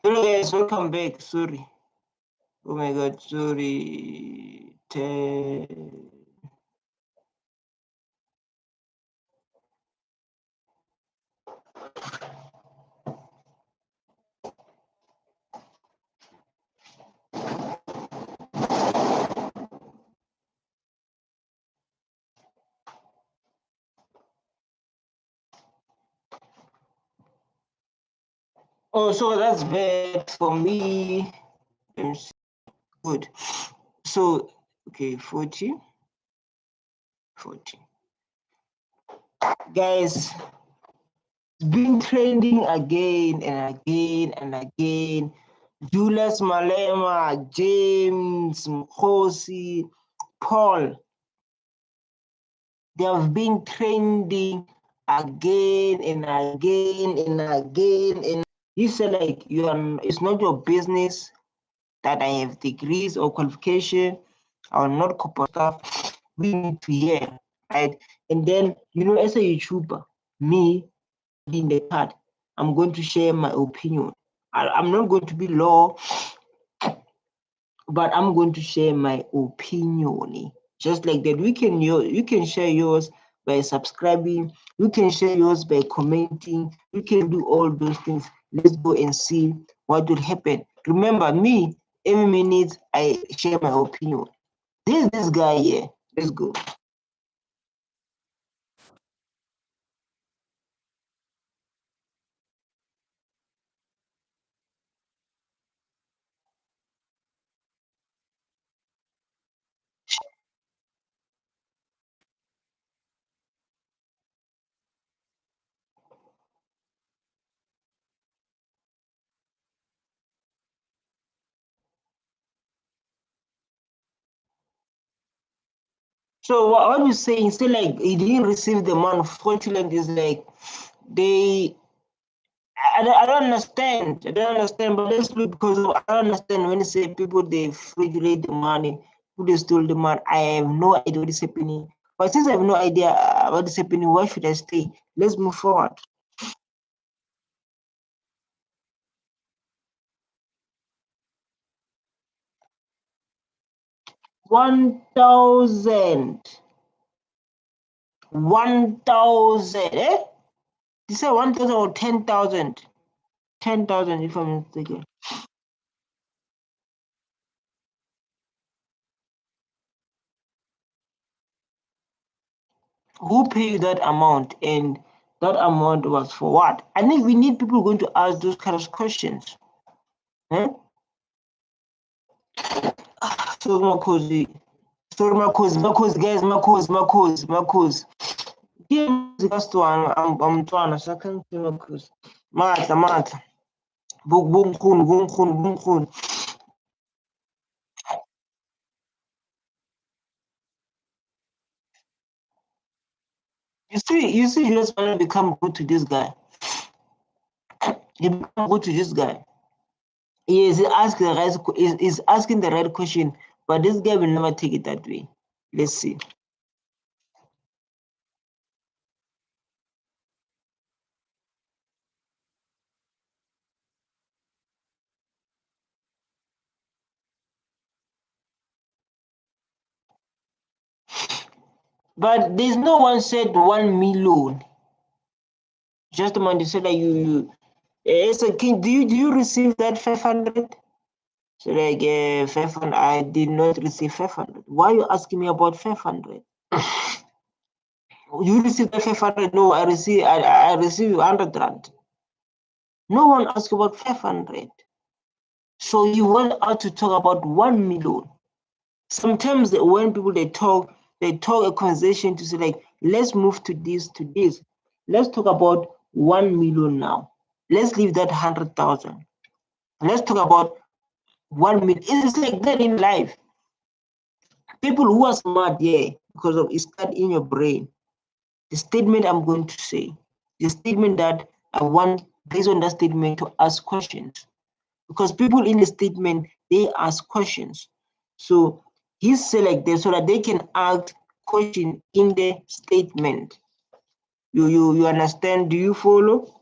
Hello guys, welcome back. Sorry. Oh my god, sorry. Oh, so that's bad for me. Good. So, okay, 40. Guys, it's been trending again and again and again. Julius Malema, James, Mkhosi, Paul. They have been trending again and again and again. And you say like it's not your business that I have degrees or qualification or not corporate stuff. We need to hear, right? And then as a YouTuber, me being the part, I'm going to share my opinion. I'm not going to be law, but I'm going to share my opinion. Just like that, you can share yours by subscribing, you can share yours by commenting, you can do all those things. Let's go and see what will happen. Remember me, every minute I share my opinion. This guy here. Let's go. So what you're saying, say like he didn't receive the amount of Scotland is like I don't understand. I don't understand, but let's look because I don't understand when you say people they frigate the money, who they stole the money. I have no idea what is happening. But since I have no idea what is happening, why should I stay? Let's move forward. 1,000. 1,000. Eh? You say 1,000 or 10,000? 10,000 if I'm mistaken. Who paid that amount, and that amount was for what? I think we need people going to ask those kind of questions. Eh? So Makosi, sorry Makosi, guys, Makosi. Give us to I'm trying to second Makosi. Mata. Boom khun. You see, you just want to become good to this guy. He become good to this guy. He is asking the right question, but this guy will never take it that way. Let's see. But there's no one said 1 million. Just a man, they said that you so do you receive that 500? So like 500, I did not receive 500. Why are you asking me about 500? You received the 500? No, I received 100 rand. No one asked about 500. So you went out to talk about 1 million. Sometimes when people they talk a conversation to say like, let's move to this. Let's talk about 1 million now. Let's leave that 100,000. Let's talk about 1 million. It's like that in life. People who are smart, yeah, because of it's that in your brain. The statement I'm going to say, the statement that I want, based on that statement, to ask questions. Because people in the statement, they ask questions. So he's selected so that they can ask question in the statement. You understand? Do you follow?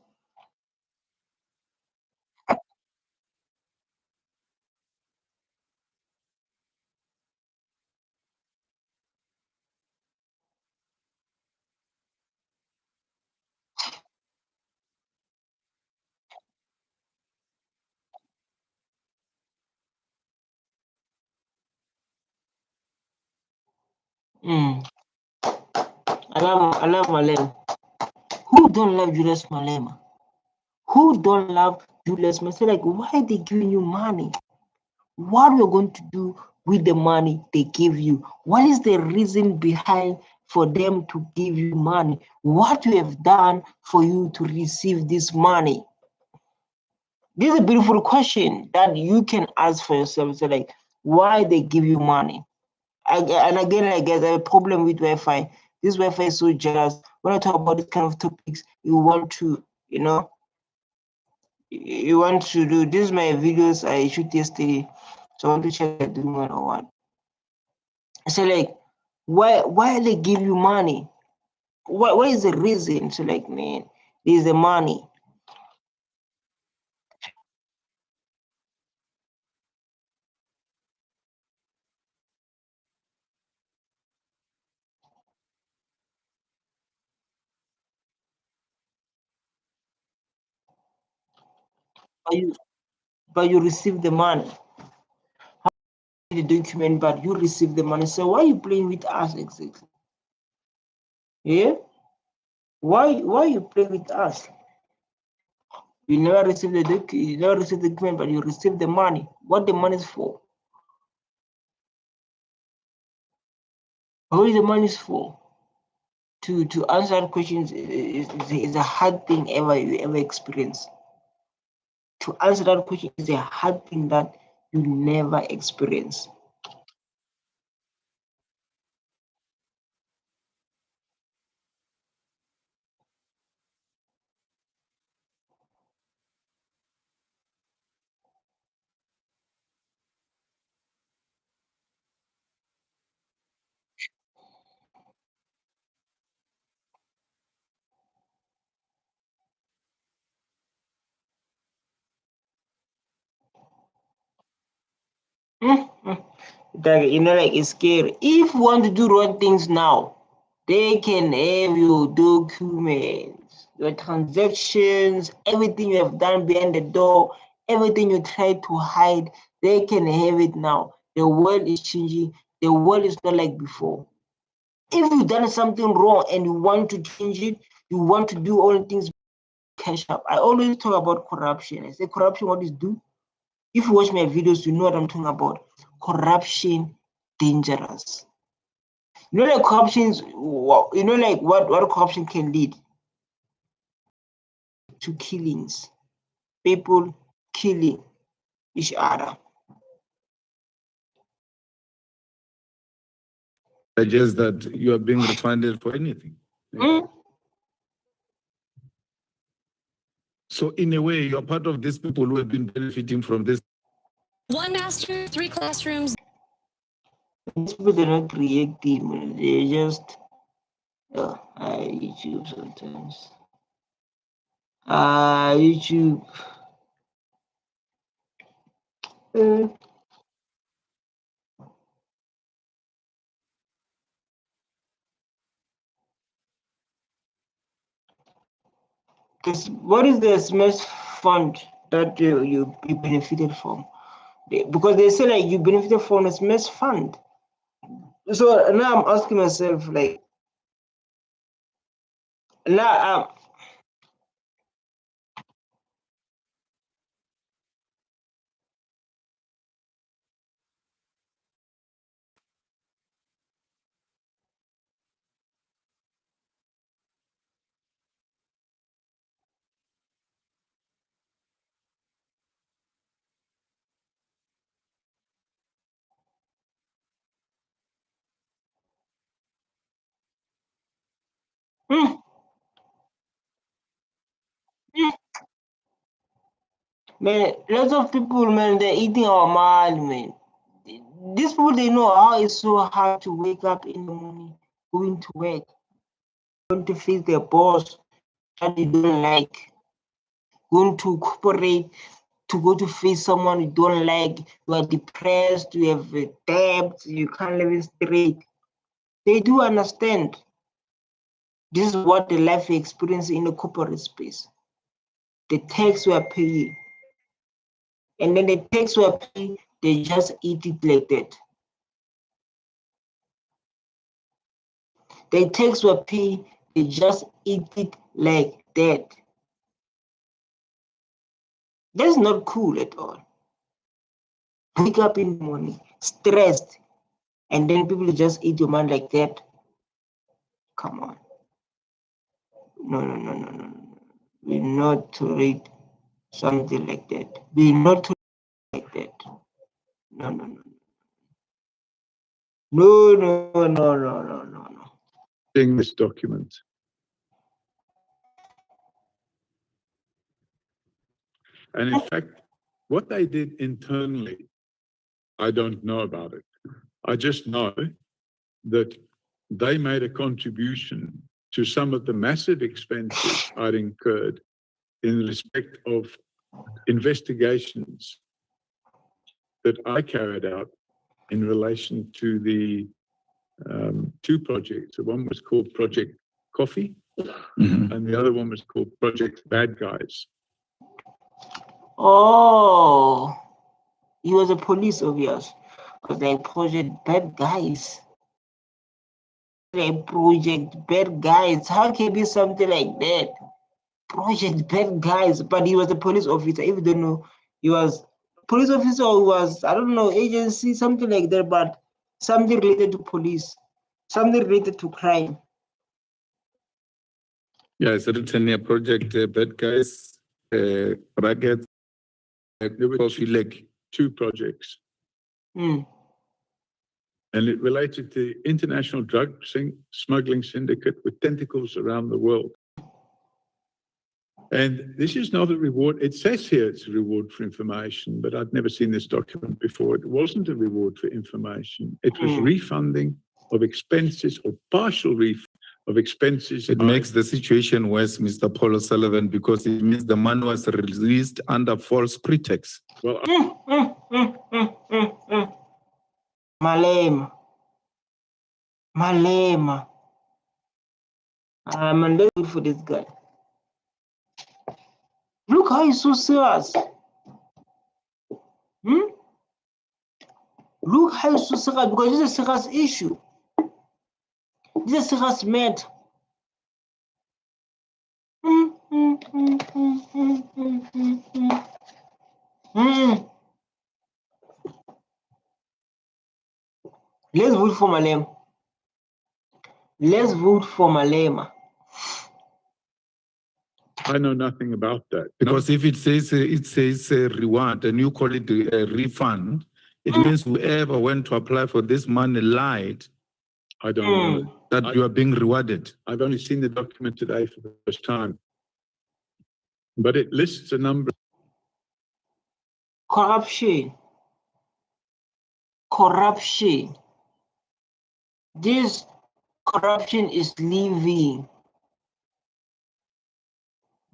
Alam Malema. Who don't love Julius Malema? Who don't love Julius Malema? So like, why are they giving you money? What are you going to do with the money they give you? What is the reason behind for them to give you money? What you have done for you to receive this money? This is a beautiful question that you can ask for yourself. So like, why they give you money? And again, I guess I have a problem with Wi-Fi. This Wi-Fi is so jealous. When I talk about this kind of topics, you want to, you know, you want to do this. My videos I shoot yesterday, so I want to check they're doing well or what. So like, why they give you money? What is the reason? So like, man, there's the money. But you receive the money. The document, but you receive the money. So why are you playing with us exactly? Yeah? Why you play with us? You never receive the document, but you receive the money. What the money is for? What the money is for? To answer that question is a hard thing you ever experience. To answer that question is a hard thing that you never experience. That, you know, like it's scary. If you want to do wrong things now, they can have your documents, your transactions, everything you have done behind the door, everything you try to hide, they can have it now. The world is changing. The world is not like before. If you've done something wrong and you want to change it, you want to do all things cash up. I always talk about corruption. I say corruption, what is do? If you watch my videos, you know what I'm talking about. Corruption, dangerous. You know, like corruptions, you know, like what corruption can lead to killings, people killing each other. Suggest that you are being refunded for anything. So in a way, you're part of these people who have been benefiting from this. One master, 3 classrooms. These people, they're not creative, they're just YouTube sometimes. YouTube. Because what is the smash fund that you benefited from? Because they say like you benefited from a smash fund. So now I'm asking myself like, now man, lots of people, man, they're eating our money, man. These people, they know how it's so hard to wake up in the morning, going to work, going to face their boss that you don't like, going to cooperate, to go to face someone you don't like, you are depressed, you have a debt, you can't live straight. They do understand. This is what the life experience in the corporate space. The tax we are paying. And then the tax we are paying, they just eat it like that. They tax were paid, they just eat it like that. That's not cool at all. Wake up in the morning, stressed, and then people just eat your money like that. Come on. No. We not tolerate something like that. We not tolerate like that. No. No. In this document. And in fact, what they did internally, I don't know about it. I just know that they made a contribution to some of the massive expenses I'd incurred in respect of investigations that I carried out in relation to the two projects. One was called Project Coffee, and the other one was called Project Bad Guys. Oh, he was a police officer. Because they Project Bad Guys. They Project Bad Guys. How can it be something like that? Project Bad Guys. But he was a police officer. If you don't know, he was police officer or was, I don't know, agency, something like that, but something related to police, something related to crime. Yeah, it's written here, Project Bad Guys, bracket, Coffee Leg, two projects. And it related to international drug smuggling syndicate with tentacles around the world. And this is not a reward. It says here it's a reward for information, but I'd never seen this document before. It wasn't a reward for information. It was refunding of expenses or partial refund of expenses. It makes the situation worse, Mr. Paul O'Sullivan, because it means the money was released under false pretext. Well, Malema. I'm not good for this guy. Look how he's so serious. Look how he's so serious, because this is a serious issue. This is a serious matter. Let's vote for Malema. Let's vote for Malema. I know nothing about that. Because if it says reward and you call it a refund, it means whoever went to apply for this money lied. I don't know. That you are being rewarded. I've only seen the document today for the first time. But it lists a number. Corruption. This corruption is living.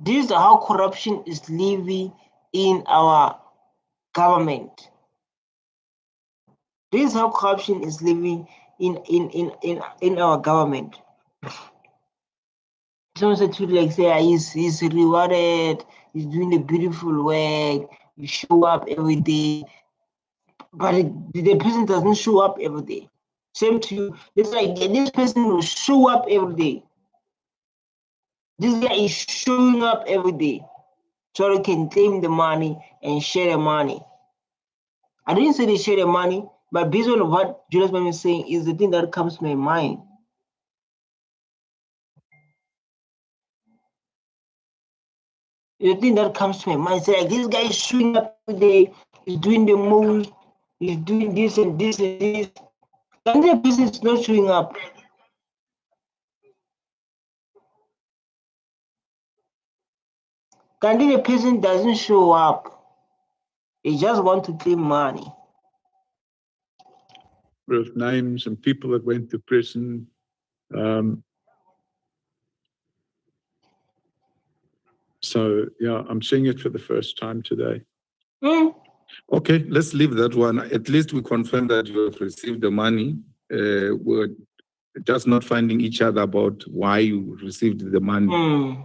This is how corruption is living in our government. This is how corruption is living in our government. Someone said to like say he's rewarded, he's doing a beautiful work, you show up every day, but the person doesn't show up every day. Same to you. It's like this person will show up every day. This guy is showing up every day so they can claim the money and share the money. I didn't say they share the money, but based on what Julius Malema is saying is the thing that comes to my mind. The thing that comes to my mind is like this guy is showing up every day, he's doing the most, he's doing this and this and this. And the person is not showing up. Kandi the person doesn't show up. They just want to claim money. With names and people that went to prison. So, yeah, I'm seeing it for the first time today. Okay, let's leave that one. At least we confirm that you have received the money. We're just not finding each other about why you received the money.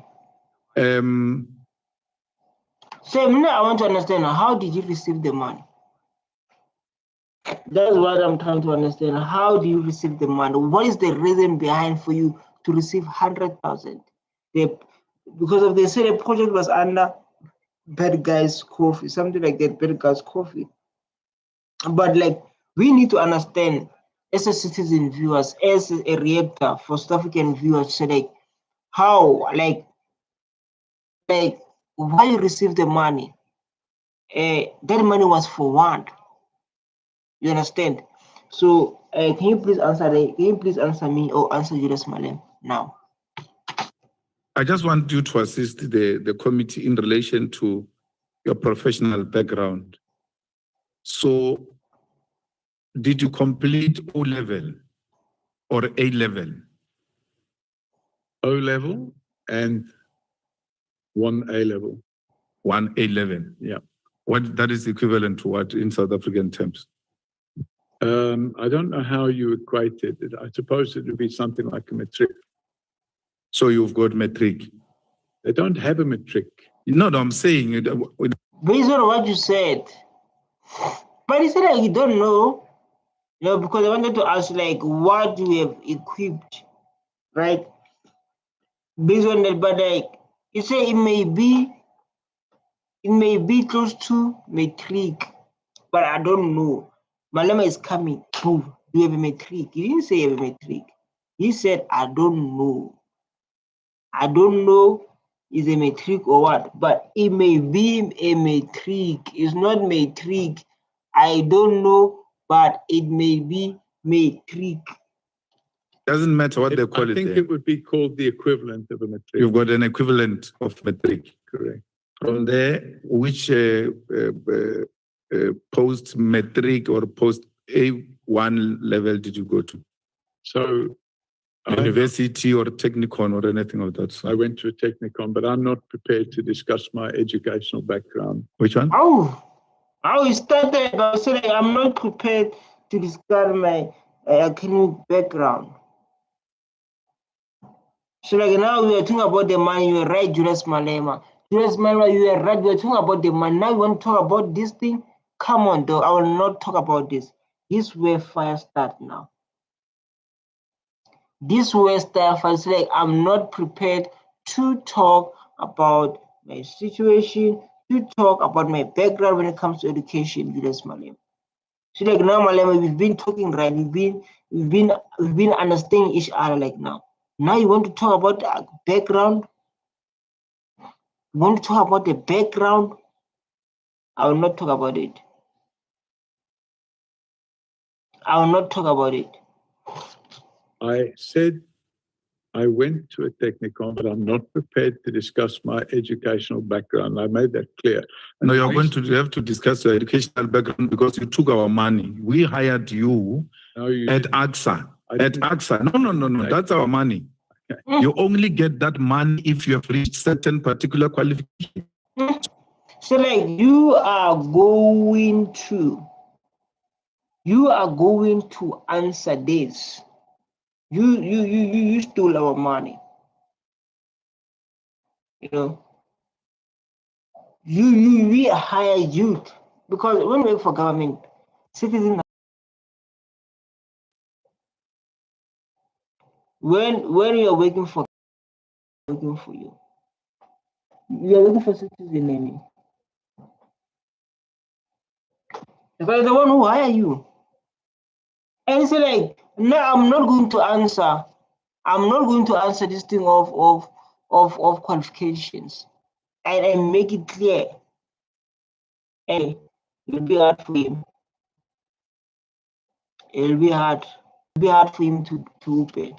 So now I want to understand, how did you receive the money? That's what I'm trying to understand. How do you receive the money? What is the reason behind for you to receive 100,000? Because of they say the project was under Bad Guys Coffee, something like that, Bad Guys Coffee. But like, we need to understand as a citizen viewers, as a reactor for South African viewers, so like how, like why you receive the money? That money was for what? You understand? So can you please answer me or answer Julius Malema now? I just want you to assist the committee in relation to your professional background. So, did you complete O level or A level? O level and 1A level. 1A level. Yeah. What that is equivalent to what in South African terms? I don't know how you equate it. I suppose it would be something like a matric. So you've got matric. They don't have a matric. No, I'm saying it. Based on what you said, but you said like you don't know. No, because I wanted to ask like what you have equipped, right? Based on that, but like you say it may be close to matric, but I don't know. Malema is coming. Boom. Do you have a matric? He didn't say you have a matric. He said, I don't know. I don't know is a matric or what, but it may be a matric. It's not matric. I don't know, but it may be matric. Doesn't matter what they call it. I think it would be called the equivalent of a matric. You've got an equivalent of matric. Correct. From there, which post-matric or post-A1 level did you go to? So university or technicon or anything of that sort? I went to a technicon, but I'm not prepared to discuss my educational background. Which one? I started by saying I'm not prepared to discuss my academic background. So like now we are talking about the money. You are right, Julius Malema. Julius Malema, you are right. We are talking about the money. Now you want to talk about this thing? Come on, though. I will not talk about this. This is where fire starts now. This way stuff I say like I'm not prepared to talk about my situation, to talk about my background when it comes to education, Julius Malema. So like now, Malema, we've been talking right, we've been understanding each other like now. Now you want to talk about the background? You want to talk about the background? I will not talk about it. I will not talk about it. I said I went to a technicon, but I'm not prepared to discuss my educational background. I made that clear. No, you have to discuss your educational background because you took our money. We hired you at AXA. At AXA. No. That's our money. Okay. You only get that money if you have reached certain particular qualification. So like you are going to answer this. You stole our money. You know. We hire youth because when we work for government, citizens. When you are working for you, you are working for citizen name. Because the one who hire you. And it's like, no, I'm not going to answer. I'm not going to answer this thing of qualifications. And make it clear. And it'll be hard for him. It'll be hard. It'll be hard for him to open.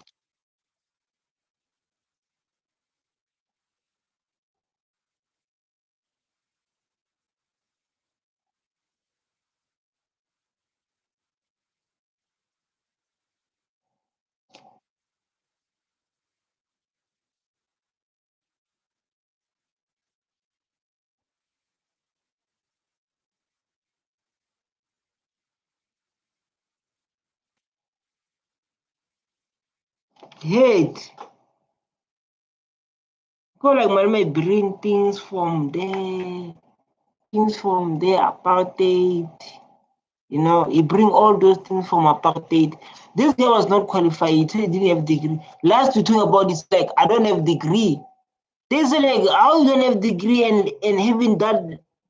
Hate. Go like Malema bring things from there, apartheid. You know, he bring all those things from apartheid. This guy was not qualified. He said he didn't have degree. Last we talk about is like, I don't have degree. They say like, how you don't have degree and having that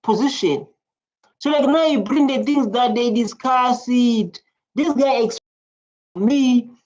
position? So like now you bring the things that they discuss it. This guy me,